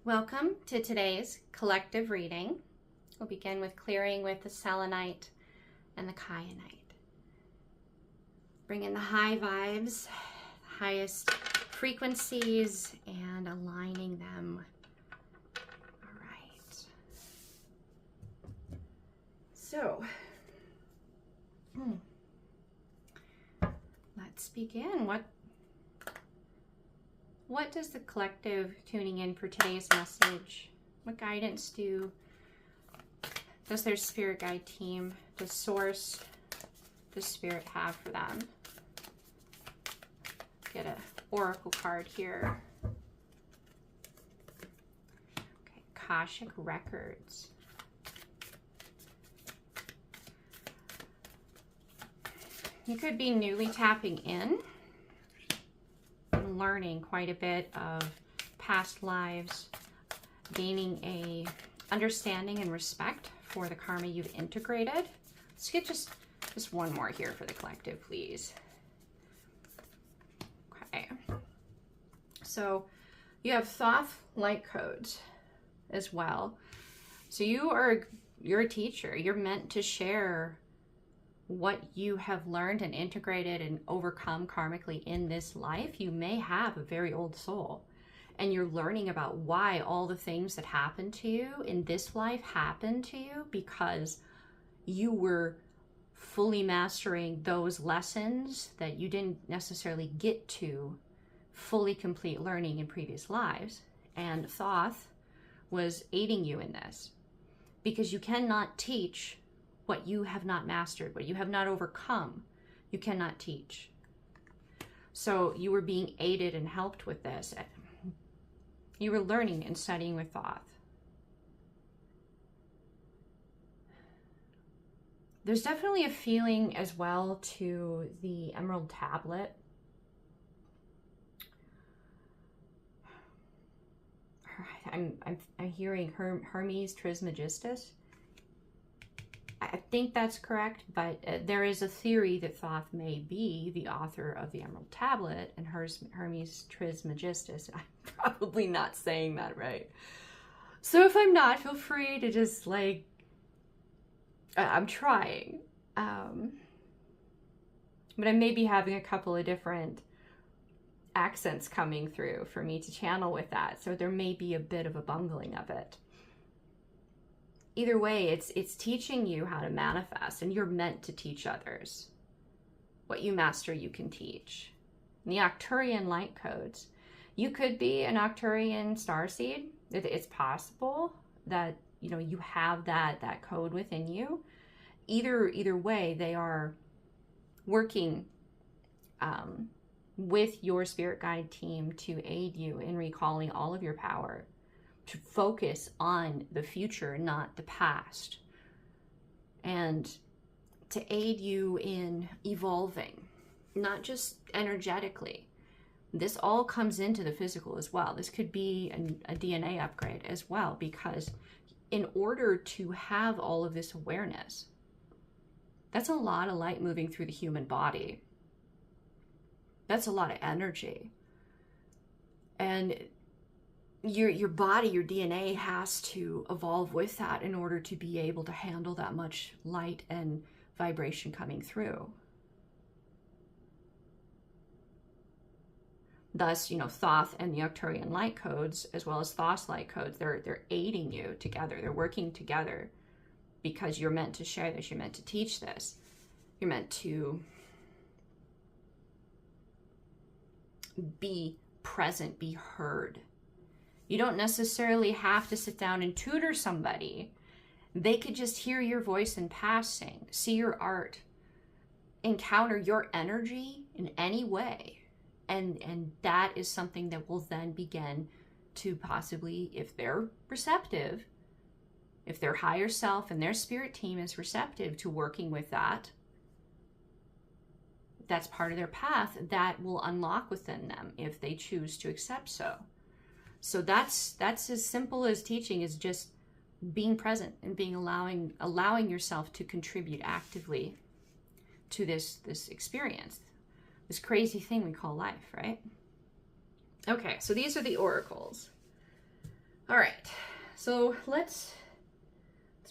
Welcome to today's collective reading. We'll begin with clearing with the selenite and the kyanite. Bring in the high vibes, highest frequencies, and aligning them. All right. So, let's begin. What does the collective tuning in for today's message? What guidance does their spirit guide team, does Source, the spirit have for them? Get an oracle card here. Okay, Akashic Records. You could be newly tapping in, learning quite a bit of past lives, gaining a understanding and respect for the karma you've integrated. Let's get just one more here for the collective, please. Okay. So you have Thoth light codes as well. So you're a teacher. You're meant to share what you have learned and integrated and overcome karmically in this life. You may have a very old soul and you're learning about why all the things that happened to you in this life happened to you because you were fully mastering those lessons that you didn't necessarily get to fully complete learning in previous lives. And Thoth was aiding you in this because you cannot teach what you have not mastered, what you have not overcome, you cannot teach. So you were being aided and helped with this. You were learning and studying with Thoth. There's definitely a feeling as well to the Emerald Tablet. I'm hearing Hermes Trismegistus. I think that's correct, but there is a theory that Thoth may be the author of the Emerald Tablet and Hermes Trismegistus. I'm probably not saying that right. So if I'm not, feel free to just I'm trying. But I may be having a couple of different accents coming through for me to channel with that. So there may be a bit of a bungling of it. Either way, it's teaching you how to manifest, and you're meant to teach others. What you master, you can teach. And the Arcturian light codes. You could be an Arcturian starseed. It's possible that you have that code within you. Either way, they are working with your spirit guide team to aid you in recalling all of your power, to focus on the future, not the past, and to aid you in evolving, not just energetically. This all comes into the physical as well. This could be a DNA upgrade as well, because in order to have all of this awareness, that's a lot of light moving through the human body. That's a lot of energy. And your body, your DNA has to evolve with that in order to be able to handle that much light and vibration coming through. Thus, Thoth and the Arcturian light codes, as well as Thoth's light codes, they're aiding you together. They're working together because you're meant to share this. You're meant to teach this. You're meant to be present, be heard. You don't necessarily have to sit down and tutor somebody. They could just hear your voice in passing, see your art, encounter your energy in any way. And that is something that will then begin to possibly, if they're receptive, if their higher self and their spirit team is receptive to working with that, that's part of their path, that will unlock within them if they choose to accept so. So that's as simple as teaching, is just being present and being allowing yourself to contribute actively to this experience, this crazy thing we call life, right? Okay, so these are the oracles. All right, so let's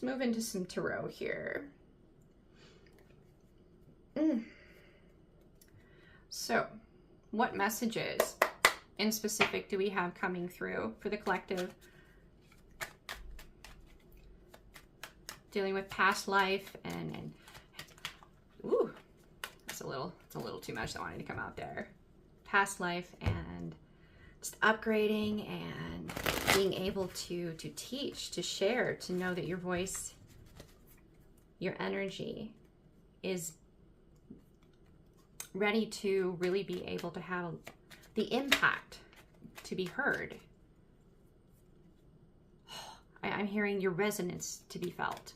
move into some tarot here. So, what messages in specific do we have coming through for the collective? Dealing with past life and ooh, it's a little too much that wanted to come out there. Past life and just upgrading and being able to teach, to share, to know that your voice, your energy is ready to really be able to have the impact to be heard. I'm hearing your resonance to be felt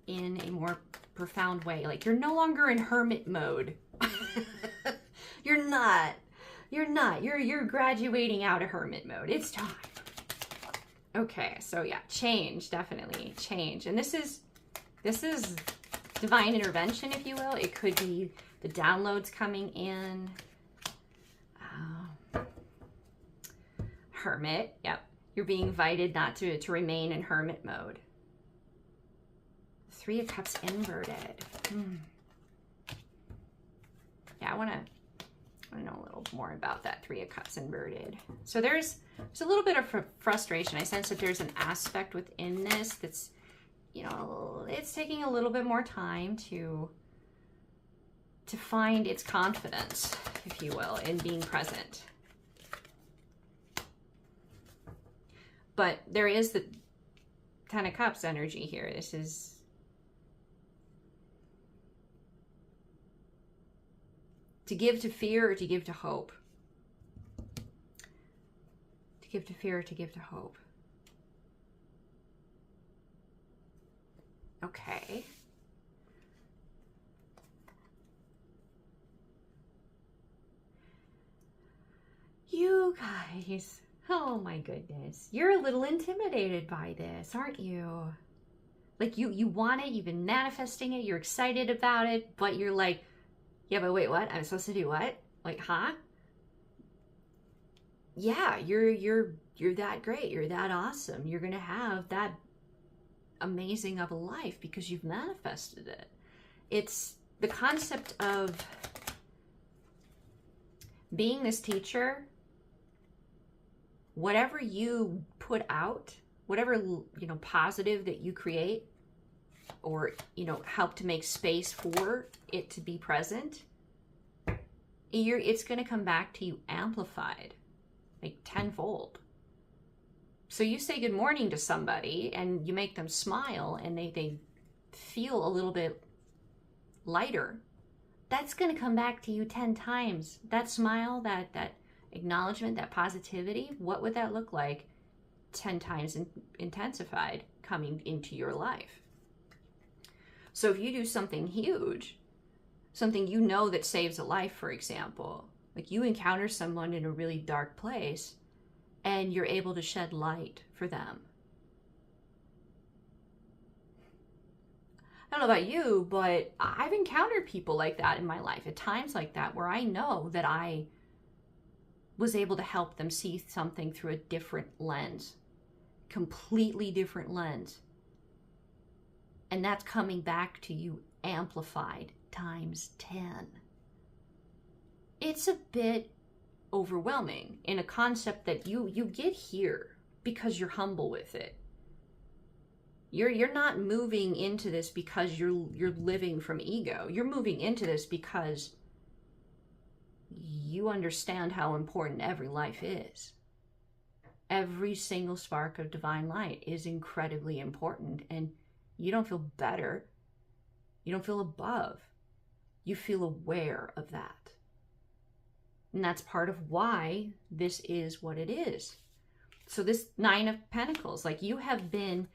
in a more profound way. Like you're no longer in hermit mode. You're not. You're graduating out of hermit mode. It's time. Okay, so yeah, change, definitely change. And this is divine intervention, if you will. It could be the downloads coming in. Hermit, yep. You're being invited not to remain in hermit mode. 3 of Cups inverted. Yeah, I want to know a little more about that 3 of Cups inverted. So there's a little bit of frustration. I sense that there's an aspect within this that's, you know, it's taking a little bit more time to find its confidence, if you will, in being present. But there is the 10 of Cups energy here. This is to give to fear or to give to hope. To give to fear or to give to hope. Okay. You guys, oh my goodness. You're a little intimidated by this, aren't you? Like you want it, you've been manifesting it, you're excited about it, but you're like, yeah, but wait, what? I'm supposed to do what? Like, huh? Yeah, you're that great, you're that awesome. You're gonna have that amazing of a life because you've manifested it. It's the concept of being this teacher. Whatever you put out, whatever, you know, positive that you create or, you know, help to make space for it to be present, it's going to come back to you amplified, like tenfold. So you say good morning to somebody and you make them smile and they feel a little bit lighter. That's going to come back to you 10 times. That smile, that acknowledgement, that positivity, what would that look like 10 times intensified coming into your life? So if you do something huge, something you know that saves a life, for example, like you encounter someone in a really dark place and you're able to shed light for them. I don't know about you, but I've encountered people like that in my life, at times like that, where I know that I was able to help them see something through a different lens, completely different lens. And that's coming back to you amplified times 10. It's a bit overwhelming in a concept that you get here because you're humble with it. You're not moving into this because you're living from ego. You're moving into this because you understand how important every life is. Every single spark of divine light is incredibly important, and you don't feel better. You don't feel above. You feel aware of that. And that's part of why this is what it is. So this 9 of Pentacles, like you have been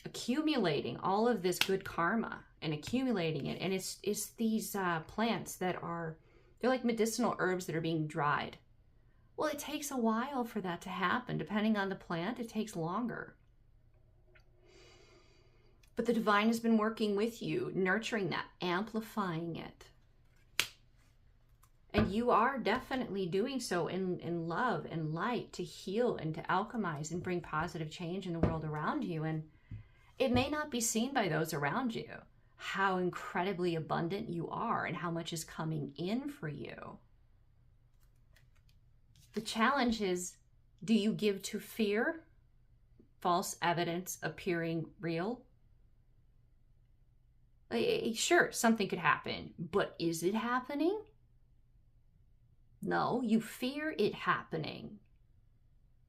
accumulating all of this good karma and accumulating it. And it's these plants that they're like medicinal herbs that are being dried. Well, it takes a while for that to happen. Depending on the plant, it takes longer. But the divine has been working with you, nurturing that, amplifying it. And you are definitely doing so in love and light to heal and to alchemize and bring positive change in the world around you. And it may not be seen by those around you how incredibly abundant you are and how much is coming in for you. The challenge is, do you give to fear, false evidence appearing real? Sure, something could happen, but is it happening? No, you fear it happening.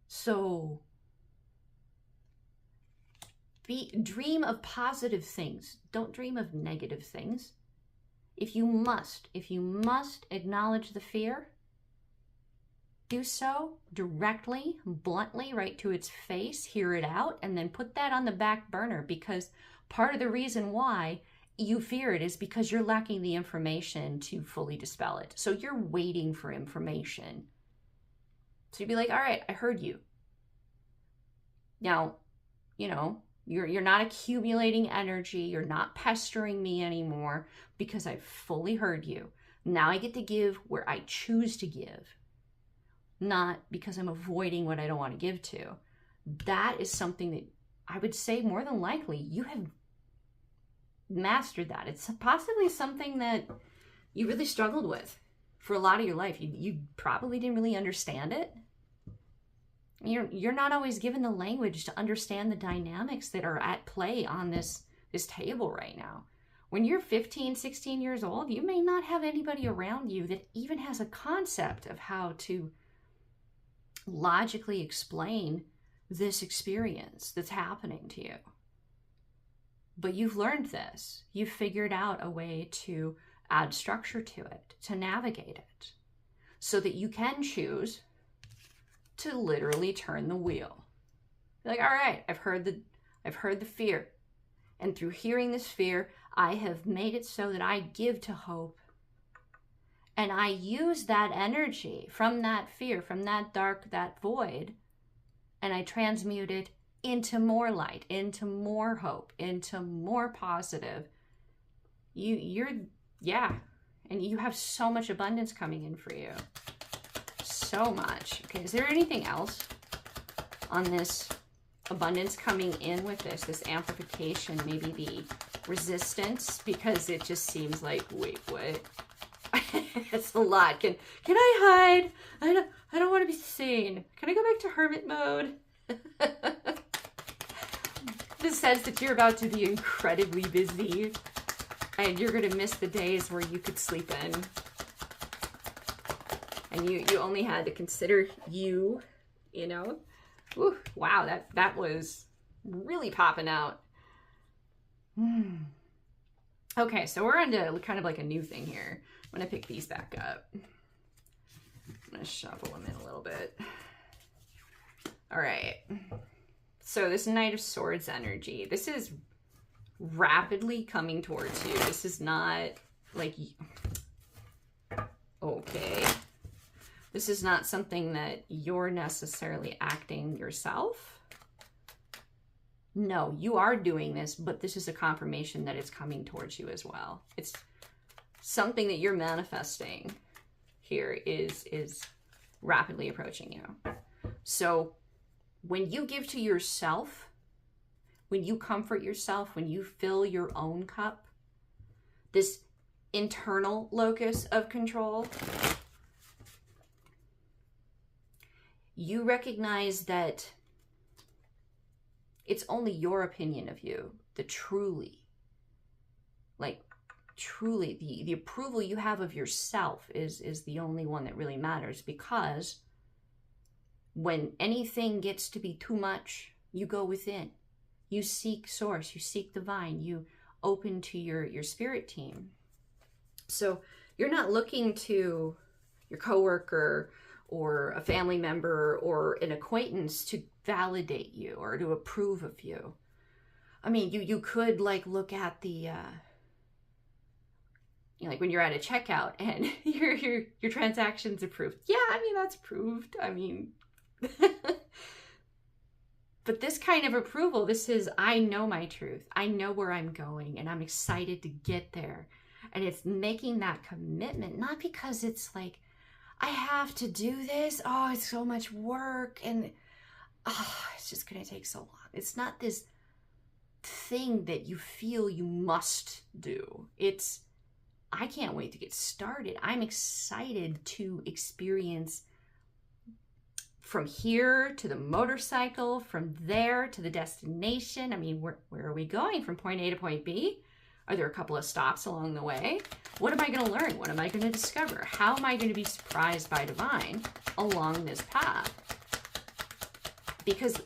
So dream of positive things. Don't dream of negative things. If you must acknowledge the fear, do so directly, bluntly, right to its face, hear it out, and then put that on the back burner, because part of the reason why you fear it is because you're lacking the information to fully dispel it. So you're waiting for information. So you'd be like, all right, I heard you. Now, you know, you're not accumulating energy. You're not pestering me anymore because I fully heard you. Now I get to give where I choose to give, not because I'm avoiding what I don't want to give to. That is something that I would say more than likely you have mastered that. It's possibly something that you really struggled with for a lot of your life. You probably didn't really understand it. You're not always given the language to understand the dynamics that are at play on this table right now. When you're 15, 16 years old, you may not have anybody around you that even has a concept of how to logically explain this experience that's happening to you. But you've learned this. You've figured out a way to add structure to it, to navigate it, so that you can choose to literally turn the wheel. You're like, all right, I've heard the fear. And through hearing this fear, I have made it so that I give to hope. And I use that energy from that fear, from that dark, that void, and I transmute it into more light, into more hope, into more positive. And you have so much abundance coming in for you. So much. Okay, is there anything else on this abundance coming in with this amplification? Maybe the resistance, because it just seems like, wait, what? It's a lot. Can I hide? I don't want to be seen. Can I go back to hermit mode? This says that you're about to be incredibly busy and you're going to miss the days where you could sleep in. And you only had to consider you know. Ooh, wow, that was really popping out. Okay, so we're on to kind of like a new thing here. I'm going to pick these back up. I'm going to shuffle them in a little bit. All right. So this Knight of Swords energy, this is rapidly coming towards you. This is not like, okay. This is not something that you're necessarily acting yourself. No, you are doing this, but this is a confirmation that it's coming towards you as well. It's something that you're manifesting here is rapidly approaching you. So when you give to yourself, when you comfort yourself, when you fill your own cup, this internal locus of control, you recognize that it's only your opinion of you that truly, the approval you have of yourself is the only one that really matters. Because when anything gets to be too much, you go within. You seek source, you seek divine, you open to your spirit team. So you're not looking to your coworker or a family member or an acquaintance to validate you or to approve of you. I mean, you could like look at the like when you're at a checkout and your transaction's approved. Yeah, I mean, that's approved. I mean, but this kind of approval, this is, I know my truth. I know where I'm going and I'm excited to get there. And it's making that commitment, not because it's like, I have to do this. Oh, it's so much work. And it's just going to take so long. It's not this thing that you feel you must do. It's, I can't wait to get started. I'm excited to experience from here to the motorcycle, from there to the destination. I mean, where are we going? From point A to point B? Are there a couple of stops along the way? What am I going to learn? What am I going to discover? How am I going to be surprised by divine along this path? Because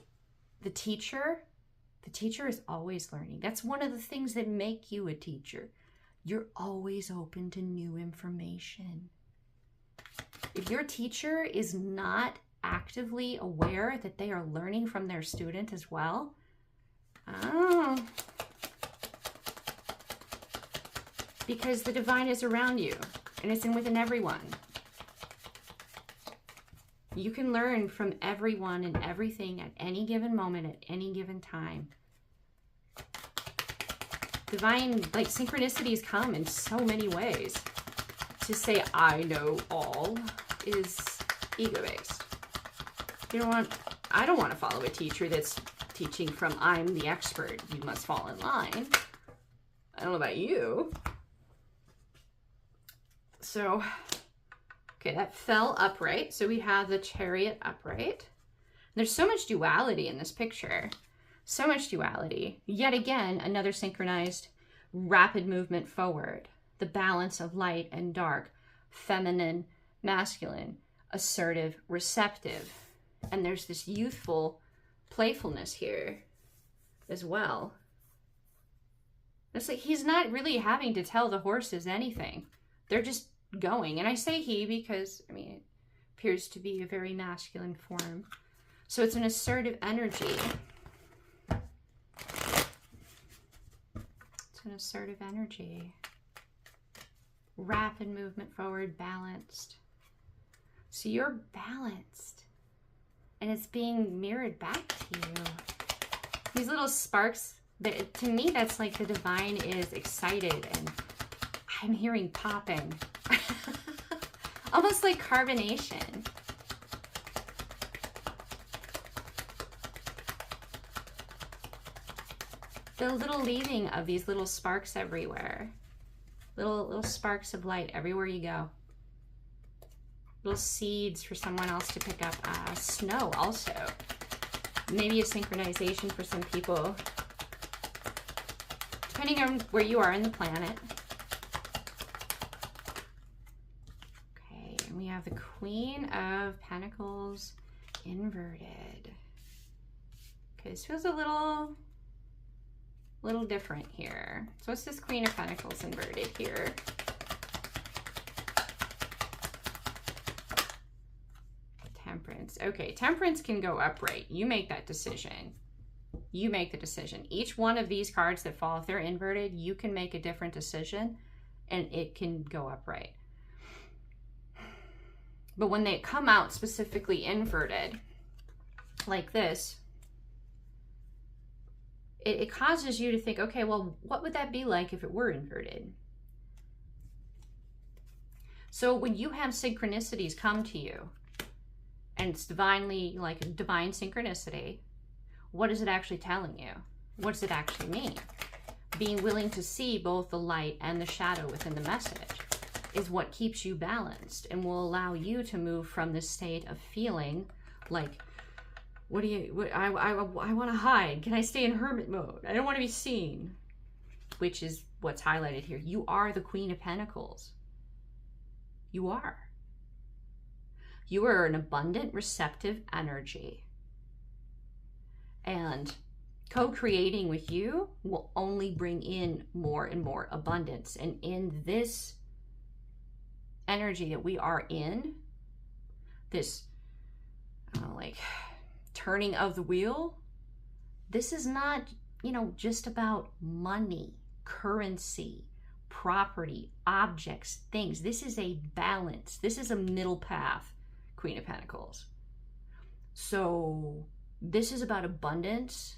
the teacher is always learning. That's one of the things that make you a teacher. You're always open to new information. If your teacher is not actively aware that they are learning from their student as well, because the divine is around you and it's within everyone. You can learn from everyone and everything at any given moment, at any given time. Divine, like, synchronicities come in so many ways. To say, I know all, is ego-based. I don't want to follow a teacher that's teaching from, I'm the expert, you must fall in line. I don't know about you. So, okay, that fell upright. So we have the Chariot upright. There's so much duality in this picture. So much duality. Yet again, another synchronized rapid movement forward. The balance of light and dark, feminine, masculine, assertive, receptive. And there's this youthful playfulness here as well. It's like he's not really having to tell the horses anything. They're just going. And I say he because, I mean, it appears to be a very masculine form. So it's an assertive energy. It's an assertive energy. Rapid movement forward, balanced. So you're balanced. And it's being mirrored back to you. These little sparks, to me, that's like the divine is excited and I'm hearing popping. Almost like carbonation. The little leaving of these little sparks everywhere. Little sparks of light everywhere you go. Little seeds for someone else to pick up. Snow also. Maybe a synchronization for some people. Depending on where you are in the planet. Okay, and we have the Queen of Pentacles inverted. Okay, this feels a little different here. So what's this Queen of Pentacles inverted here? Temperance. Okay, Temperance can go upright. You make that decision. You make the decision. Each one of these cards that fall, if they're inverted, you can make a different decision and it can go upright. But when they come out specifically inverted, like this, it causes you to think, okay, well, what would that be like if it were inverted? So when you have synchronicities come to you, and it's divinely, like a divine synchronicity, what is it actually telling you? What does it actually mean? Being willing to see both the light and the shadow within the message is what keeps you balanced and will allow you to move from this state of feeling like, I want to hide. Can I stay in hermit mode? I don't want to be seen. Which is what's highlighted here. You are the Queen of Pentacles. You are. You are an abundant, receptive energy. And co-creating with you will only bring in more and more abundance. And in this energy that we are in, this, like, turning of the wheel, this is not, just about money, currency, property, objects, things. This is a balance. This is a middle path, Queen of Pentacles. So this is about abundance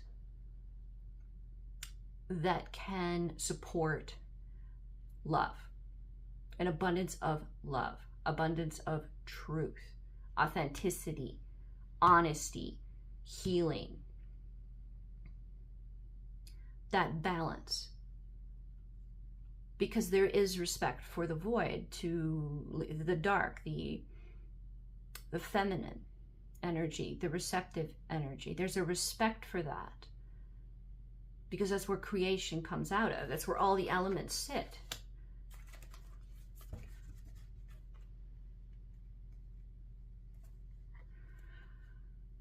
that can support love, an abundance of love, abundance of truth, authenticity, honesty, healing. That balance. Because there is respect for the void, to the dark, the feminine energy, the receptive energy. There's a respect for that. Because that's where creation comes out of. That's where all the elements sit.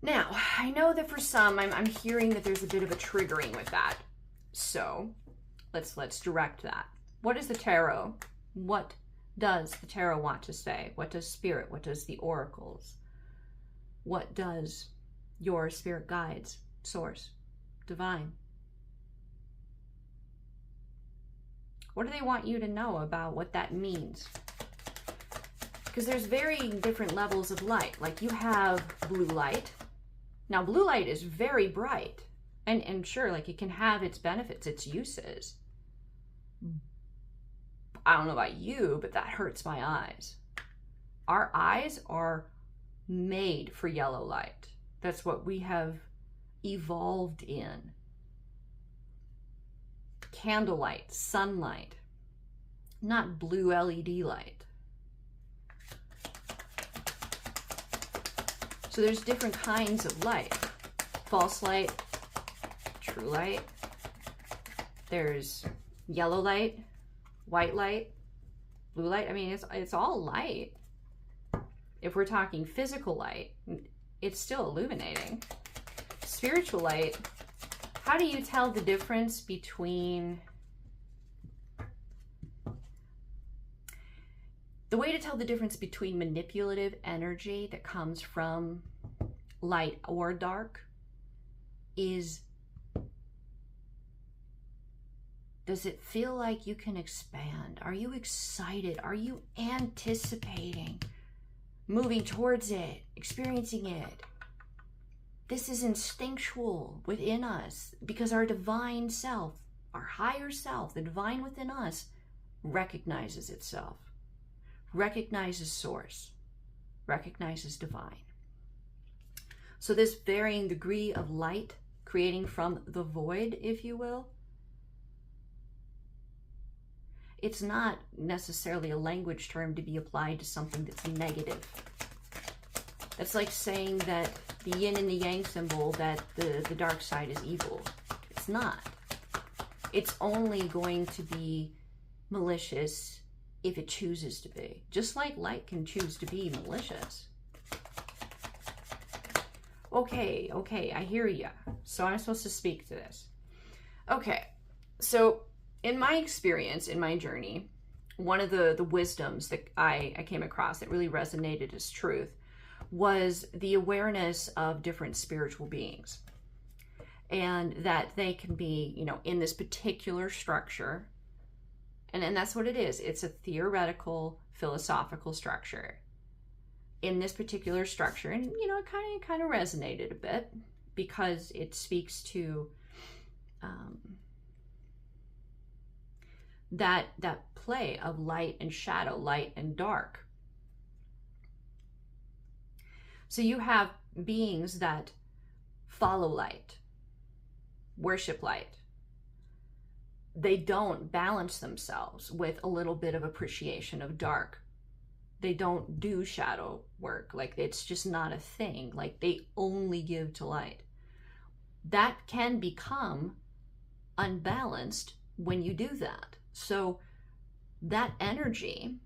Now, I know that for some, I'm hearing that there's a bit of a triggering with that. So let's direct that. What is the tarot? What does the tarot want to say? What does spirit? What does the oracles? What does your spirit guides, source, divine? What do they want you to know about what that means? Because there's very different levels of light. Like you have blue light. Now blue light is very bright. And sure, like it can have its benefits, its uses. I don't know about you, but that hurts my eyes. Our eyes are made for yellow light. That's what we have evolved in. Candlelight, sunlight, not blue LED light. So there's different kinds of light. False light, true light. There's yellow light, white light, blue light. I mean, it's all light. If we're talking physical light, it's still illuminating. Spiritual light, how do you tell the difference between... The way to tell the difference between manipulative energy that comes from light or dark is, does it feel like you can expand? Are you excited? Are you anticipating moving towards it, experiencing it? This is instinctual within us because our divine self, our higher self, the divine within us, recognizes itself, recognizes source, recognizes divine. So this varying degree of light creating from the void, if you will, it's not necessarily a language term to be applied to something that's negative. That's like saying that the yin and the yang symbol, that the dark side is evil. It's not. It's only going to be malicious if it chooses to be. Just like light can choose to be malicious. Okay, I hear ya. So I'm supposed to speak to this. Okay, so in my experience, in my journey, one of the wisdoms that I came across that really resonated as truth was the awareness of different spiritual beings. And that they can be, you know, in this particular structure. And that's what it is. It's a theoretical, philosophical structure. In this particular structure, and you know, it kind of resonated a bit because it speaks to that play of light and shadow, light and dark. So you have beings that follow light, worship light. They don't balance themselves with a little bit of appreciation of dark. They don't do shadow work. Like, it's just not a thing. Like, they only give to light. That can become unbalanced when you do that. So that energy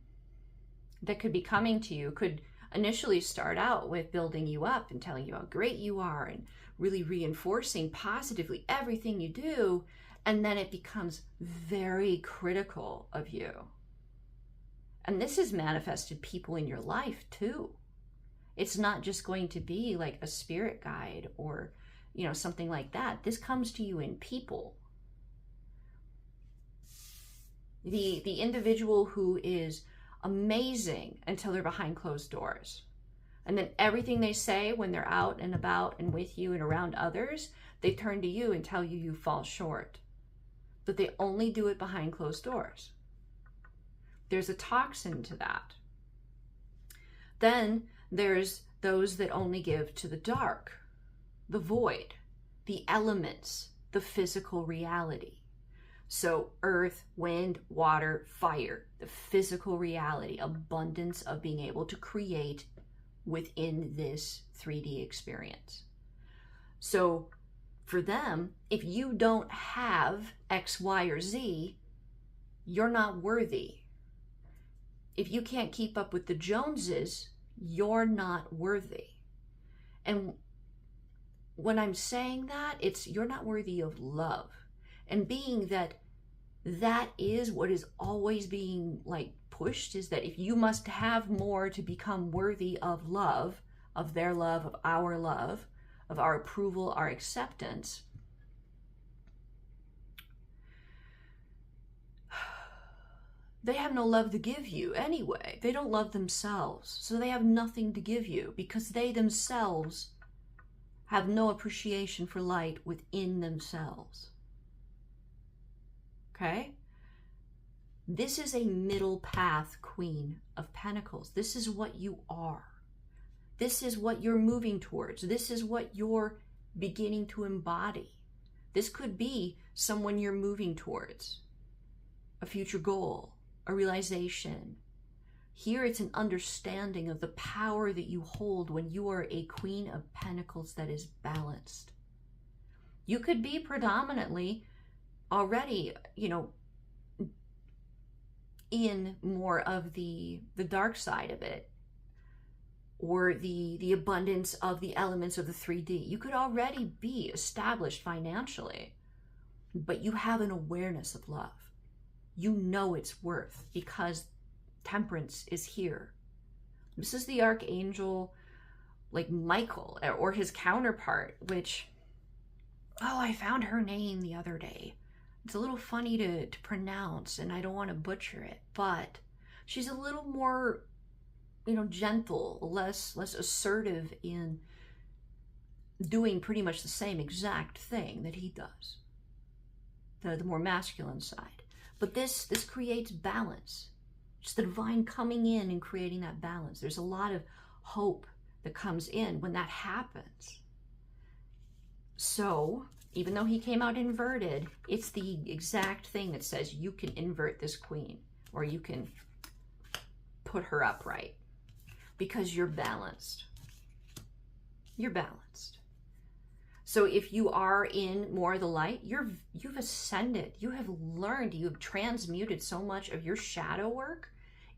that could be coming to you could initially start out with building you up and telling you how great you are and really reinforcing positively everything you do. And then it becomes very critical of you. And this has manifested people in your life too. It's not just going to be like a spirit guide or, you know, something like that. This comes to you in people. The individual who is amazing until they're behind closed doors. And then everything they say when they're out and about and with you and around others, they turn to you and tell you you fall short. But they only do it behind closed doors. There's a toxin to that. Then there's those that only give to the dark, the void, the elements, the physical reality. So earth, wind, water, fire, the physical reality, abundance of being able to create within this 3D experience. So for them, if you don't have X, Y, or Z, you're not worthy. If you can't keep up with the Joneses, you're not worthy. And when I'm saying that, it's you're not worthy of love. And being that is what is always being like pushed, is that if you must have more to become worthy of love, of their love, of our approval, our acceptance, they have no love to give you anyway. They don't love themselves, so they have nothing to give you because they themselves have no appreciation for light within themselves. Okay? This is a middle path Queen of Pentacles. This is what you are. This is what you're moving towards. This is what you're beginning to embody. This could be someone you're moving towards, a future goal, a realization. Here it's an understanding of the power that you hold when you are a Queen of Pentacles that is balanced. You could be predominantly already, in more of the dark side of it, or the abundance of the elements of the 3D. You could already be established financially, but you have an awareness of love. You know its worth because Temperance is here. This is the Archangel, like Michael, or his counterpart, which, I found her name the other day. It's a little funny to pronounce, and I don't want to butcher it, but she's a little more, gentle, less assertive in doing pretty much the same exact thing that he does. The more masculine side. But this creates balance. Just the divine coming in and creating that balance. There's a lot of hope that comes in when that happens. So, even though he came out inverted, it's the exact thing that says you can invert this queen, or you can put her upright, because you're balanced. You're balanced. So if you are in more of the light, you've ascended, you have learned, you have transmuted so much of your shadow work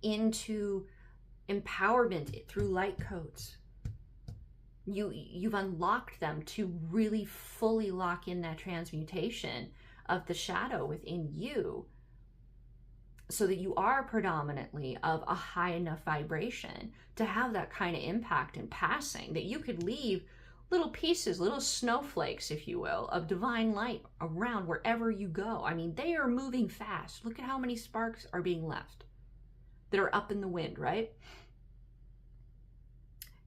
into empowerment through light codes. You've unlocked them to really fully lock in that transmutation of the shadow within you, so that you are predominantly of a high enough vibration to have that kind of impact in passing, that you could leave little pieces, little snowflakes, if you will, of divine light around wherever you go. I mean, they are moving fast. Look at how many sparks are being left that are up in the wind, right?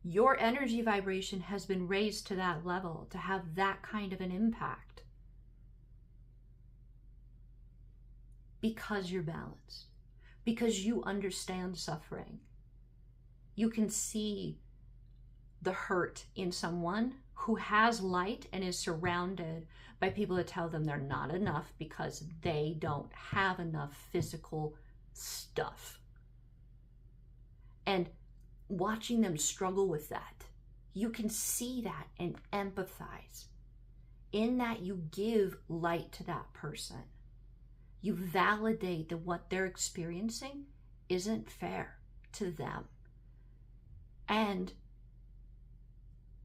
Your energy vibration has been raised to that level to have that kind of an impact, because you're balanced, because you understand suffering. You can see the hurt in someone who has light and is surrounded by people that tell them they're not enough because they don't have enough physical stuff. And watching them struggle with that, you can see that and empathize. In that, you give light to that person. You validate that what they're experiencing isn't fair to them. And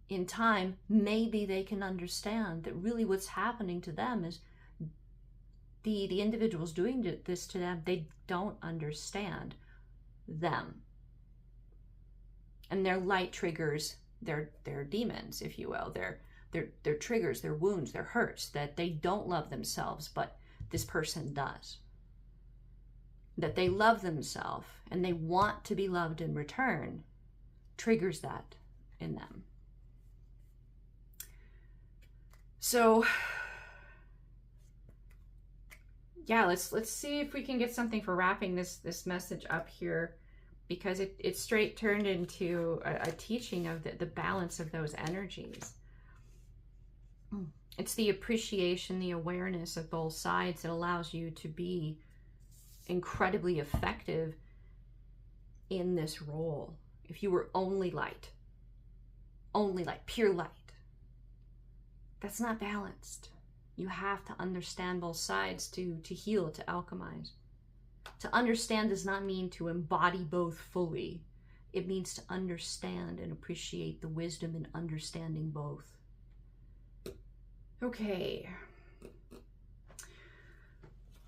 in time, maybe they can understand that really what's happening to them is the individuals doing this to them, they don't understand them. And their light triggers their demons, if you will, their triggers, their wounds, their hurts, that they don't love themselves, but this person does. That they love themselves and they want to be loved in return triggers that in them. yeah, let's see if we can get something for wrapping this message up here, because it straight turned into a teaching of the balance of those energies. It's the appreciation, the awareness of both sides that allows you to be incredibly effective in this role. If you were only light, pure light, that's not balanced. You have to understand both sides to heal, to alchemize. To understand does not mean to embody both fully. It means to understand and appreciate the wisdom in understanding both. Okay.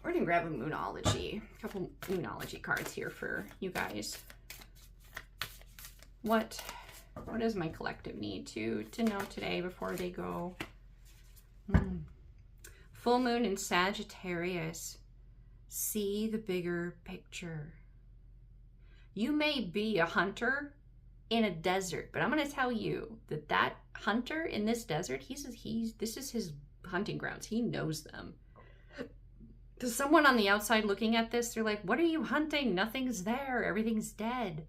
We're going to grab a Moonology. A couple Moonology cards here for you guys. What does my collective need to know today before they go? Full moon in Sagittarius. See the bigger picture. You may be a hunter in a desert, but I'm going to tell you that hunter in this desert, this is his hunting grounds. He knows them. To someone on the outside looking at this, they're like, what are you hunting? Nothing's there. Everything's dead.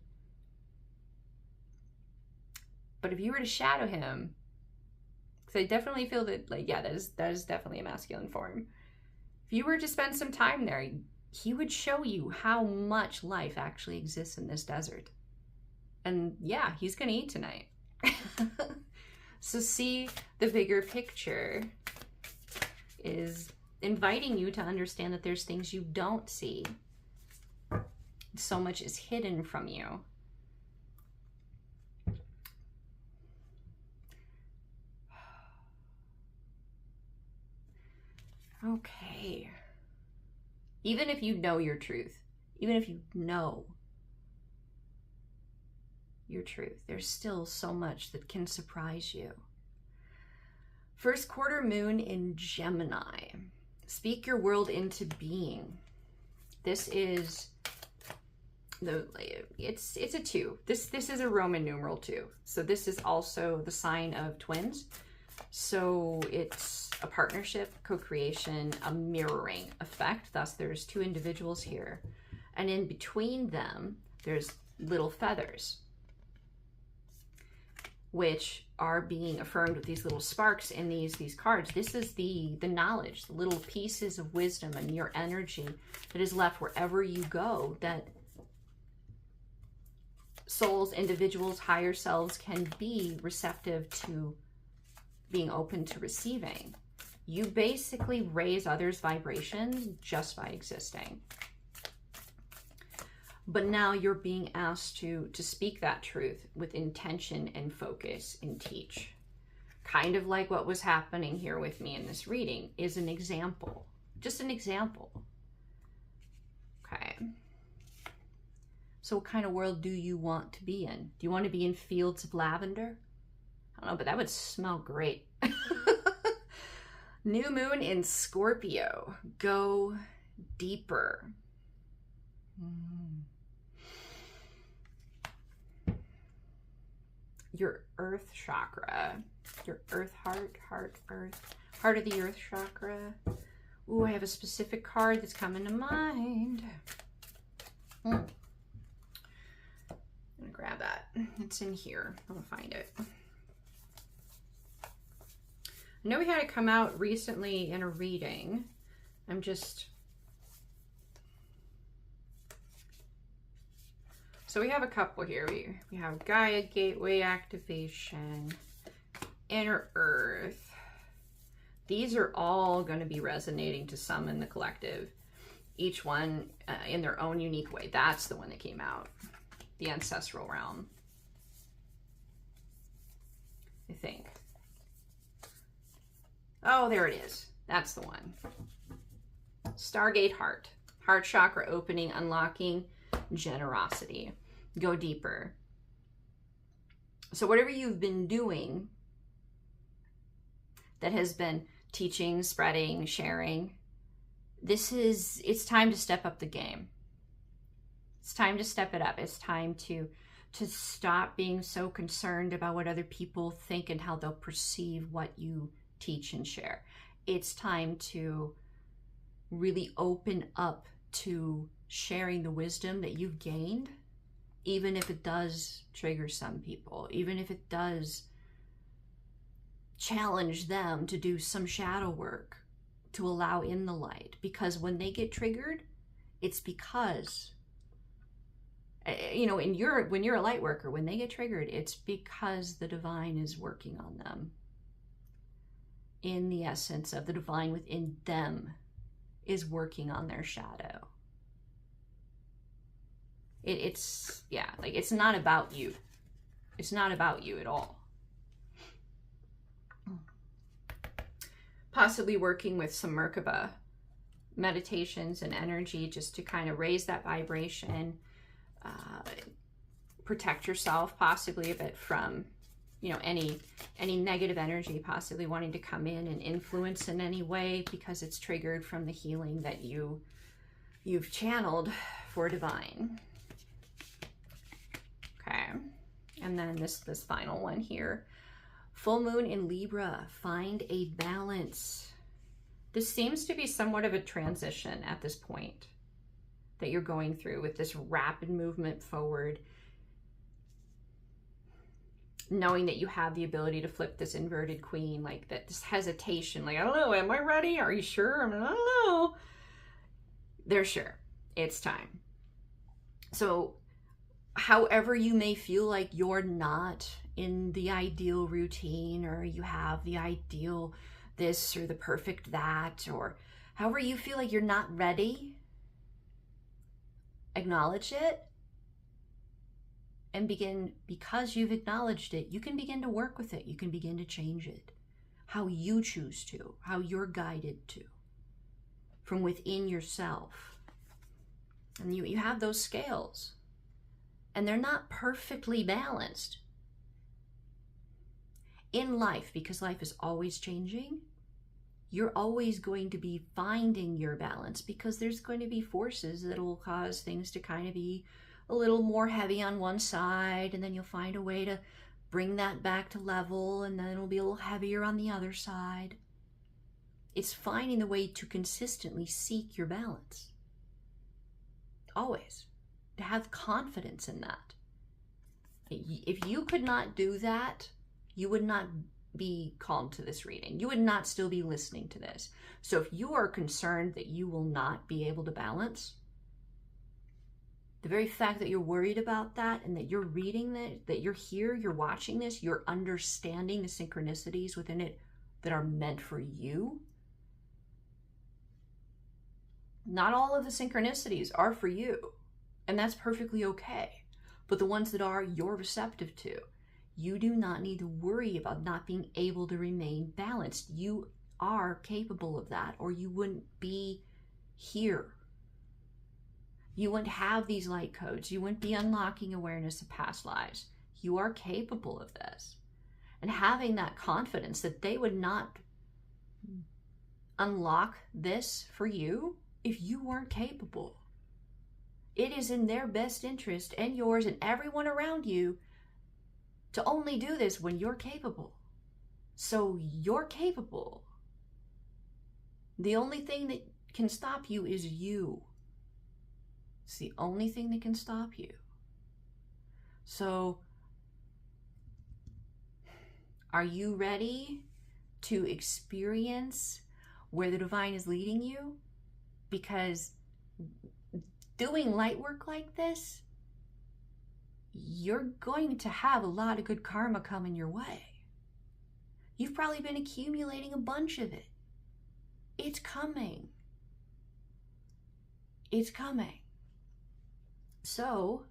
But if you were to shadow him, because I definitely feel that, like, yeah, that is definitely a masculine form. If you were to spend some time there, he would show you how much life actually exists in this desert. And yeah, he's going to eat tonight. So see the bigger picture is inviting you to understand that there's things you don't see. So much is hidden from you. Okay. Even if you know your truth, even if you know your truth, there's still so much that can surprise you. First quarter moon in Gemini. Speak your world into being. This is it's a 2. This is a Roman numeral 2. So this is also the sign of twins. So it's a partnership, co-creation, a mirroring effect. Thus, there's 2 individuals here. And in between them, there's little feathers, which are being affirmed with these little sparks in these cards. This is the knowledge, the little pieces of wisdom and your energy that is left wherever you go, that souls, individuals, higher selves can be receptive to being open to receiving. You basically raise others' vibrations just by existing. But now you're being asked to speak that truth with intention and focus and teach. Kind of like what was happening here with me in this reading is an example. Just an example. Okay. So what kind of world do you want to be in? Do you want to be in fields of lavender? I don't know, but that would smell great. New moon in Scorpio. Go deeper. Your earth chakra. Your earth heart, earth. Heart of the earth chakra. Ooh, I have a specific card that's coming to mind. I'm gonna grab that. It's in here. I'm gonna find it. I know we had it come out recently in a reading. So we have a couple here. We have Gaia Gateway Activation, Inner Earth. These are all going to be resonating to some in the collective. Each one in their own unique way. That's the one that came out. The Ancestral Realm. I think. Oh, there it is. That's the one. Stargate Heart. Heart chakra opening, unlocking, generosity. Go deeper. So whatever you've been doing that has been teaching, spreading, sharing, it's time to step up the game. It's time to step it up. It's time to stop being so concerned about what other people think and how they'll perceive what you teach and share. It's time to really open up to sharing the wisdom that you've gained, even if it does trigger some people, even if it does challenge them to do some shadow work to allow in the light. Because when they get triggered, it's because, you know, when you're a light worker, when they get triggered, it's because the divine is working on them. In the essence of the divine within them is working on their shadow. It's like, it's not about you. It's not about you at all. Possibly working with some Merkaba meditations and energy just to kind of raise that vibration, protect yourself possibly a bit from, you know, any negative energy possibly wanting to come in and influence in any way, because it's triggered from the healing that you've channeled for divine. Okay, and then this final one here. Full moon in Libra, find a balance. This seems to be somewhat of a transition at this point that you're going through with this rapid movement forward, knowing that you have the ability to flip this inverted queen, like that, this hesitation, like, I don't know, am I ready? Are you sure? I mean, I don't know. They're sure. It's time. So however you may feel like you're not in the ideal routine, or you have the ideal this or the perfect that, or however you feel like you're not ready, acknowledge it and begin, because you've acknowledged it, you can begin to work with it. You can begin to change it how you choose to, how you're guided to, from within yourself. And you have those scales, and they're not perfectly balanced in life, because life is always changing. You're always going to be finding your balance, because there's going to be forces that will cause things to kind of be a little more heavy on one side, and then you'll find a way to bring that back to level, and then it'll be a little heavier on the other side. It's finding the way to consistently seek your balance. Always. To have confidence in that. If you could not do that, you would not be called to this reading. You would not still be listening to this. So if you are concerned that you will not be able to balance, the very fact that you're worried about that, and that you're reading that you're here, you're watching this, you're understanding the synchronicities within it that are meant for you. Not all of the synchronicities are for you, and that's perfectly okay. But the ones that are, you're receptive to. You do not need to worry about not being able to remain balanced. You are capable of that, or you wouldn't be here. You wouldn't have these light codes. You wouldn't be unlocking awareness of past lives. You are capable of this. And having that confidence that they would not unlock this for you if you weren't capable. It is in their best interest, and yours and everyone around you, to only do this when you're capable. So you're capable. The only thing that can stop you is you. It's the only thing that can stop you. So, are you ready to experience where the divine is leading you? Because doing light work like this, you're going to have a lot of good karma coming your way. You've probably been accumulating a bunch of it. It's coming. It's coming. So,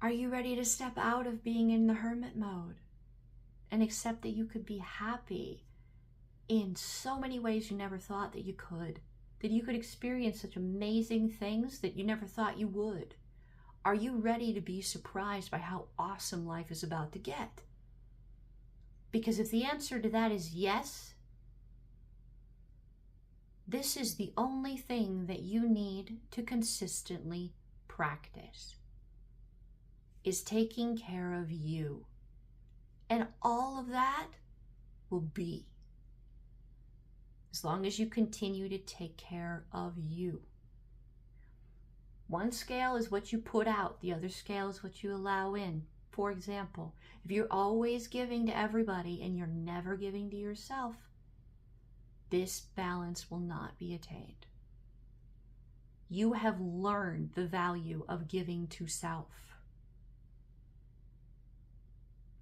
are you ready to step out of being in the hermit mode and accept that you could be happy in so many ways you never thought that you could? That you could experience such amazing things that you never thought you would? Are you ready to be surprised by how awesome life is about to get? Because if the answer to that is yes, this is the only thing that you need to consistently practice, is taking care of you. And all of that will be. as long as you continue to take care of you. One scale is what you put out, the other scale is what you allow in. For example, if you're always giving to everybody and you're never giving to yourself, this balance will not be attained. You have learned the value of giving to self.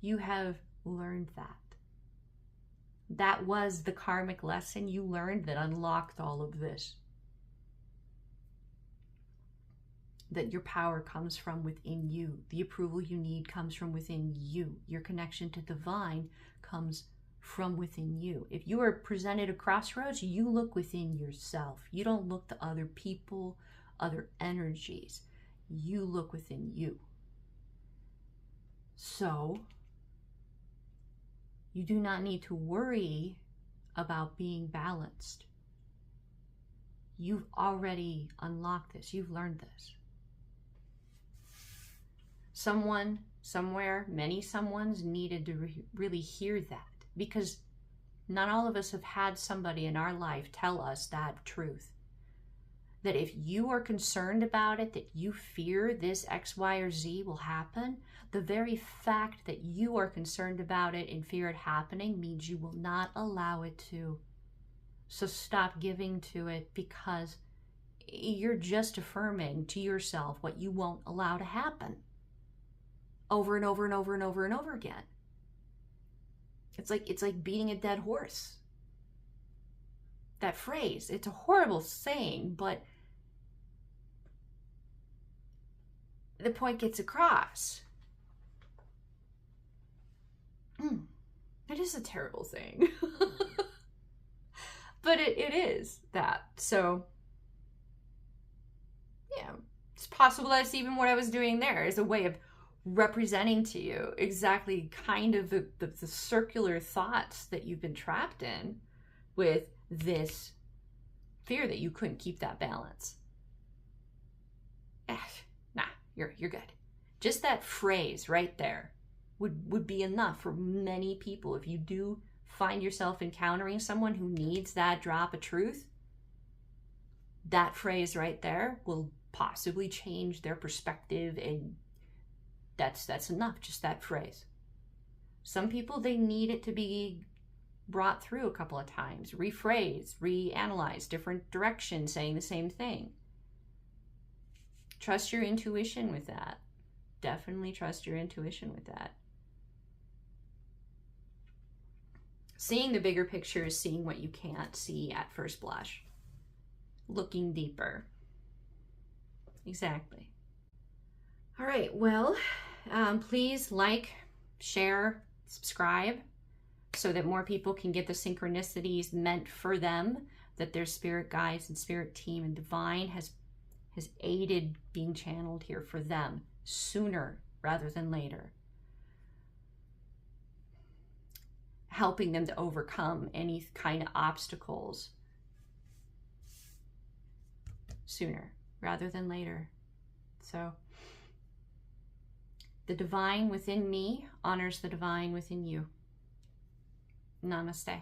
You have learned that. That was the karmic lesson you learned that unlocked all of this. That your power comes from within you. The approval you need comes from within you. Your connection to divine comes from within you. If you are presented a crossroads, you look within yourself. You don't look to other people, other energies. You look within you. So, you do not need to worry about being balanced. You've already unlocked this. You've learned this. Someone, somewhere, many someones needed to really hear that, because not all of us have had somebody in our life tell us that truth. That if you are concerned about it, that you fear this X, Y, or Z will happen, the very fact that you are concerned about it and fear it happening means you will not allow it to. So stop giving to it, because you're just affirming to yourself what you won't allow to happen. Over and over and over and over and over again. It's like beating a dead horse. That phrase, it's a horrible saying, but the point gets across. It is a terrible thing. But it is that. So, yeah, it's possible that's even what I was doing there, is a way of representing to you exactly kind of the circular thoughts that you've been trapped in with this fear that you couldn't keep that balance. Nah, you're good. Just that phrase right there would be enough for many people. If you do find yourself encountering someone who needs that drop of truth, that phrase right there will possibly change their perspective, and that's enough, just that phrase. Some people, they need it to be brought through a couple of times, rephrased, reanalyzed, different directions, saying the same thing. Trust your intuition with that. Definitely trust your intuition with that. Seeing the bigger picture is seeing what you can't see at first blush. Looking deeper. Exactly. All right, well, please like, share, subscribe, so that more people can get the synchronicities meant for them, that their spirit guides and spirit team and divine has aided being channeled here for them sooner rather than later. Helping them to overcome any kind of obstacles sooner rather than later. So, the divine within me honors the divine within you. Namaste.